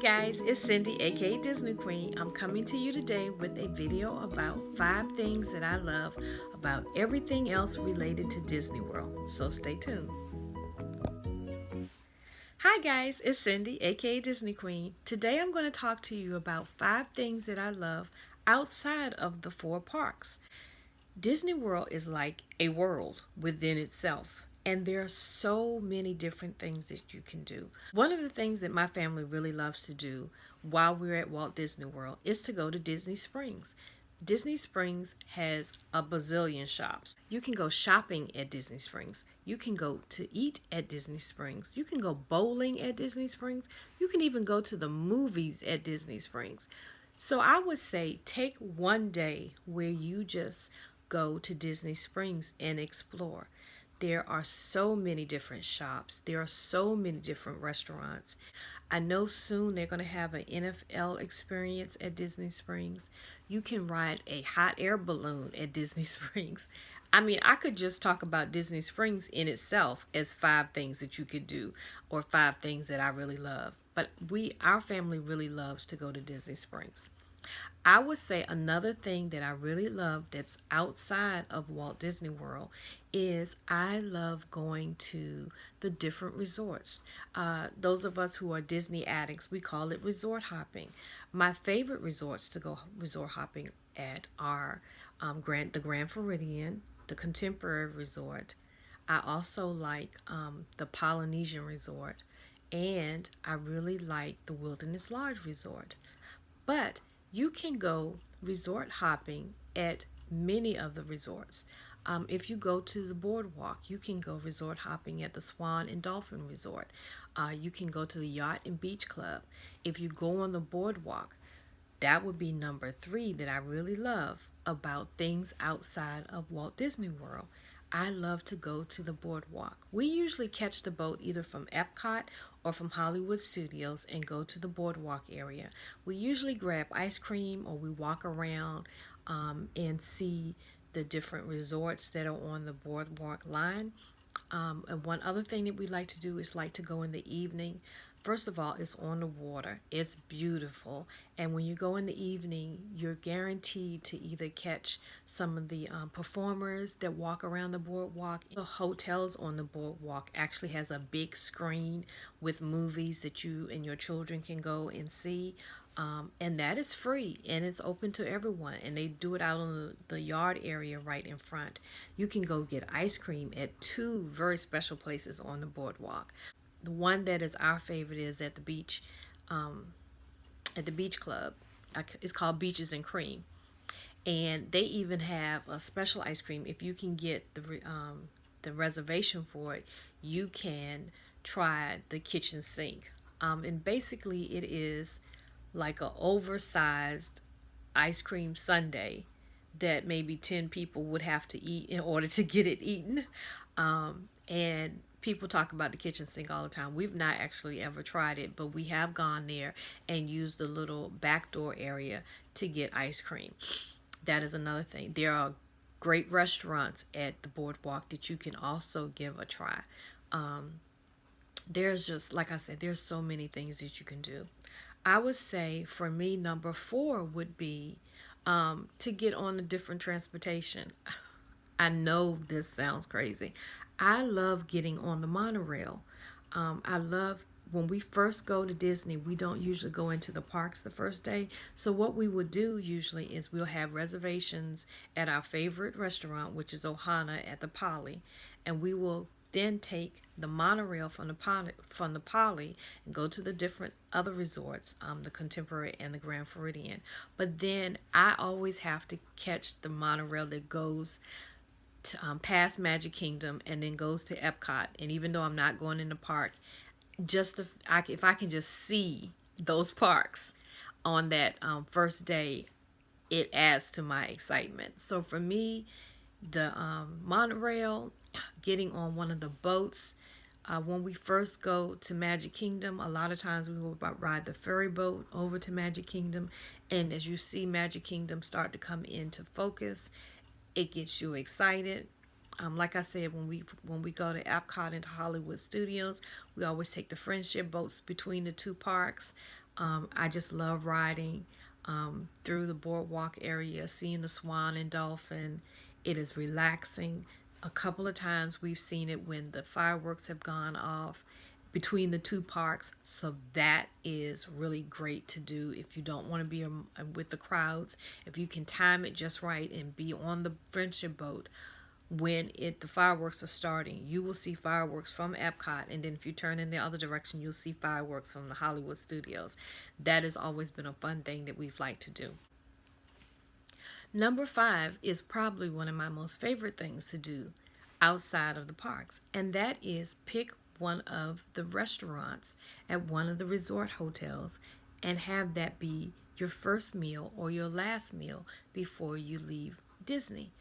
guys, it's Cindy, aka Disney Queen. I'm coming to you today with a video about 5 things that I love about everything else related to Disney World. So stay tuned. Hi guys, it's Cindy, aka Disney Queen. Today I'm going to talk to you about 5 things that I love outside of the 4 parks. Disney World is like a world within itself, and there are so many different things that you can do. One of the things that my family really loves to do while we're at Walt Disney World is to go to Disney Springs. Disney Springs has a bazillion shops. You can go shopping at Disney Springs. You can go to eat at Disney Springs. You can go bowling at Disney Springs. You can even go to the movies at Disney Springs. So I would say take one day where you just go to Disney Springs and explore. There are so many different shops. There are so many different restaurants. I know soon they're going to have an NFL experience at Disney Springs. You can ride a hot air balloon at Disney Springs. I mean, I could just talk about Disney Springs in itself as 5 things that you could do, or 5 things that I really love. But our family really loves to go to Disney Springs. I would say another thing that I really love that's outside of Walt Disney World is I love going to the different resorts. Those of us who are Disney addicts, we call it resort hopping. My favorite resorts to go resort hopping at are the Grand Floridian, the Contemporary Resort. I also like the Polynesian Resort, and I really like the Wilderness Lodge Resort. But you can go resort hopping at many of the resorts. If you go to the boardwalk, you can go resort hopping at the Swan and Dolphin Resort. You can go to the Yacht and Beach Club. If you go on the boardwalk, that would be number 3 that I really love about things outside of Walt Disney World. I love to go to the boardwalk. We usually catch the boat either from Epcot or from Hollywood Studios and go to the boardwalk area. We usually grab ice cream or we walk around and see the different resorts that are on the boardwalk line. And one other thing that we like to do is like to go in the evening. First of all, it's on the water. It's beautiful. And when you go in the evening, you're guaranteed to either catch some of the performers that walk around the boardwalk. The hotels on the boardwalk actually has a big screen with movies that you and your children can go and see. And that is free and it's open to everyone, and they do it out on the yard area right in front. You can go get ice cream at 2 very special places on the boardwalk. The one that is our favorite is at the beach club. It's called Beaches and Cream, and they even have a special ice cream. If you can get the reservation for it, you can try the kitchen sink. And basically it is like an oversized ice cream sundae that maybe 10 people would have to eat in order to get it eaten. And people talk about the kitchen sink all the time. We've not actually ever tried it, but we have gone there and used the little back door area to get ice cream. That is another thing. There are great restaurants at the boardwalk that you can also give a try. There's just, like I said, there's so many things that you can do. I would say for me, number 4 would be to get on a different transportation. I know this sounds crazy. I love getting on the monorail. I love when we first go to Disney, we don't usually go into the parks the first day. So what we would do usually is we'll have reservations at our favorite restaurant, which is Ohana at the Poly, and we will then take the monorail from the Poly and go to the different other resorts, the Contemporary and the Grand Floridian. But then I always have to catch the monorail that goes to, past Magic Kingdom and then goes to Epcot. And even though I'm not going in the park, if I can just see those parks on that first day, it adds to my excitement. So for me, the monorail, getting on one of the boats. When we first go to Magic Kingdom, a lot of times we will ride the ferry boat over to Magic Kingdom, and as you see Magic Kingdom start to come into focus, it gets you excited. Like I said, when we go to Epcot and to Hollywood Studios, we always take the friendship boats between the 2 parks. I just love riding through the boardwalk area, seeing the swan and dolphin. It is relaxing. A couple of times we've seen it when the fireworks have gone off between the two parks. So that is really great to do if you don't want to be with the crowds. If you can time it just right and be on the friendship boat when the fireworks are starting, you will see fireworks from Epcot, and then if you turn in the other direction, you'll see fireworks from the Hollywood studios. That has always been a fun thing that we've liked to do. Number five is probably one of my most favorite things to do outside of the parks, and that is pick one of the restaurants at one of the resort hotels and have that be your first meal or your last meal before you leave Disney.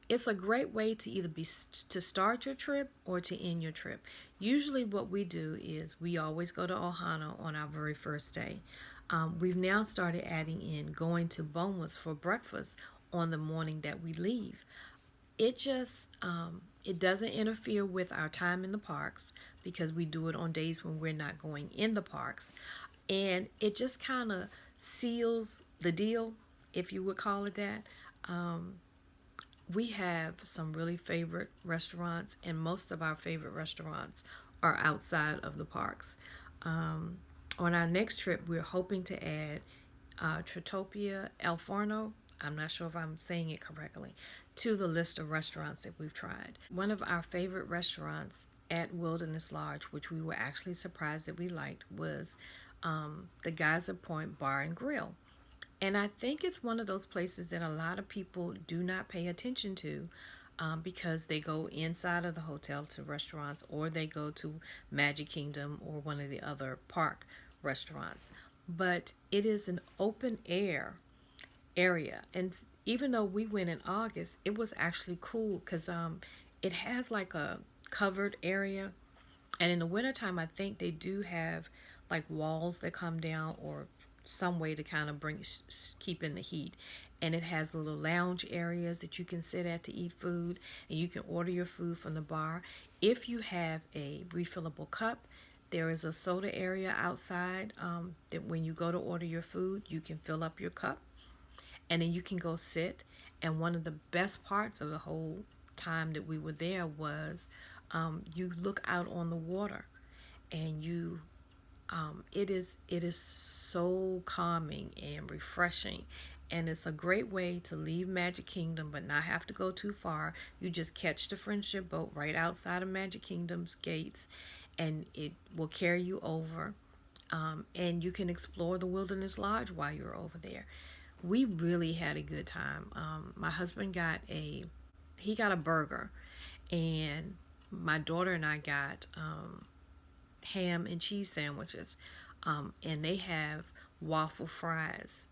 It's a great way to either be to start your trip or to end your trip. Usually, what we do is we always go to Ohana on our very first day. We've now started adding in going to Boma's for breakfast on the morning that we leave. It doesn't interfere with our time in the parks because we do it on days when we're not going in the parks, and it just kind of seals the deal, if you would call it that. We have some really favorite restaurants, and most of our favorite restaurants are outside of the parks. On our next trip, we're hoping to add Trattoria El Forno. I'm not sure if I'm saying it correctly, to the list of restaurants that we've tried. One of our favorite restaurants at Wilderness Lodge, which we were actually surprised that we liked, was the Geyser Point Bar and Grill. And I think it's one of those places that a lot of people do not pay attention to because they go inside of the hotel to restaurants, or they go to Magic Kingdom or one of the other park restaurants. But it is an open air area. And even though we went in August, it was actually cool because it has like a covered area. And in the wintertime, I think they do have like walls that come down, or some way to kind of keep in the heat. And it has little lounge areas that you can sit at to eat food, and you can order your food from the bar. If you have a refillable cup, there is a soda area outside that when you go to order your food, you can fill up your cup and then you can go sit. And one of the best parts of the whole time that we were there was you look out on the water, and it is so calming and refreshing, and it's a great way to leave Magic Kingdom but not have to go too far. You just catch the friendship boat right outside of Magic Kingdom's gates, and it will carry you over, and you can explore the Wilderness Lodge while you're over there. We really had a good time. My husband got a burger, and my daughter and I got ham and cheese sandwiches, and they have waffle fries.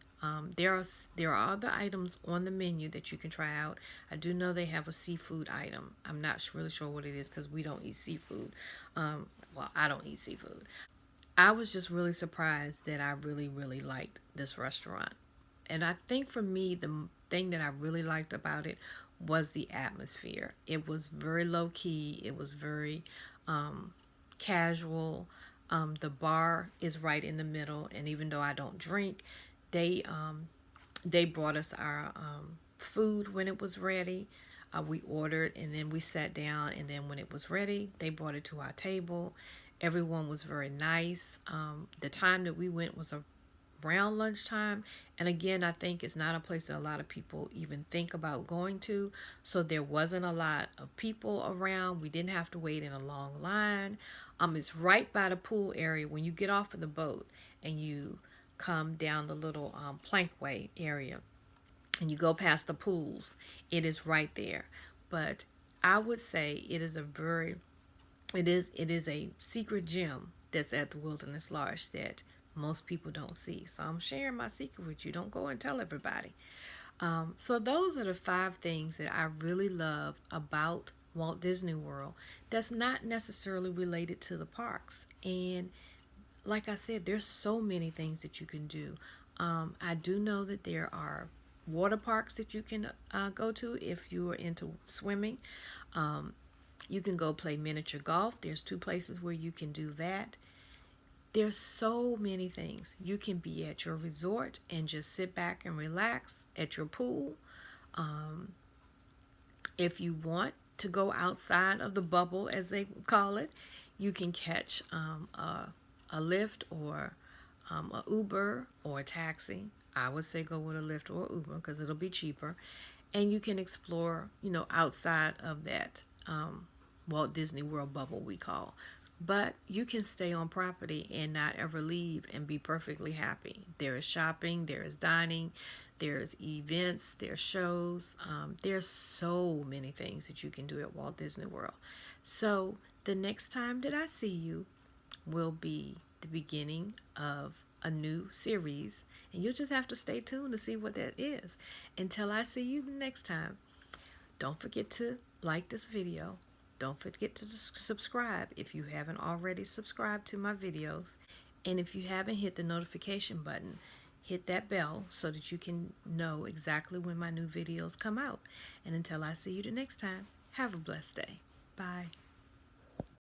There are other items on the menu that you can try out. I do know they have a seafood item. I'm not really sure what it is because we don't eat seafood. Well, I don't eat seafood. I was just really surprised that I really, really liked this restaurant. And I think for me, the thing that I really liked about it was the atmosphere. It was very low key, it was very casual. The bar is right in the middle, and even though I don't drink, they they brought us our food when it was ready. We ordered, and then we sat down, and then when it was ready, they brought it to our table. Everyone was very nice. The time that we went was around lunchtime, and again, I think it's not a place that a lot of people even think about going to, so there wasn't a lot of people around. We didn't have to wait in a long line. It's right by the pool area. When you get off of the boat and you come down the little plankway area and you go past the pools, it is right there. But I would say it is a secret gem that's at the Wilderness Lodge that most people don't see. So I'm sharing my secret with you. Don't go and tell everybody. So those are the five things that I really love about Walt Disney World that's not necessarily related to the parks. And like I said, there's so many things that you can do. I do know that there are water parks that you can go to if you are into swimming. You can go play miniature golf. There's two places where you can do that. There's so many things. You can be at your resort and just sit back and relax at your pool. Um, if you want to go outside of the bubble, as they call it, you can catch a Lyft or a Uber or a taxi. I would say go with a Lyft or Uber because it'll be cheaper. And you can explore, outside of that Walt Disney World bubble we call. But you can stay on property and not ever leave and be perfectly happy. There is shopping, there is dining, there's events, there's shows. There's so many things that you can do at Walt Disney World. So the next time that I see you will be the beginning of a new series, and you'll just have to stay tuned to see what that is. Until I see you the next time, don't forget to like this video. Don't forget to subscribe if you haven't already subscribed to my videos. And if you haven't hit the notification button, hit that bell so that you can know exactly when my new videos come out. And until I see you the next time, have a blessed day. Bye.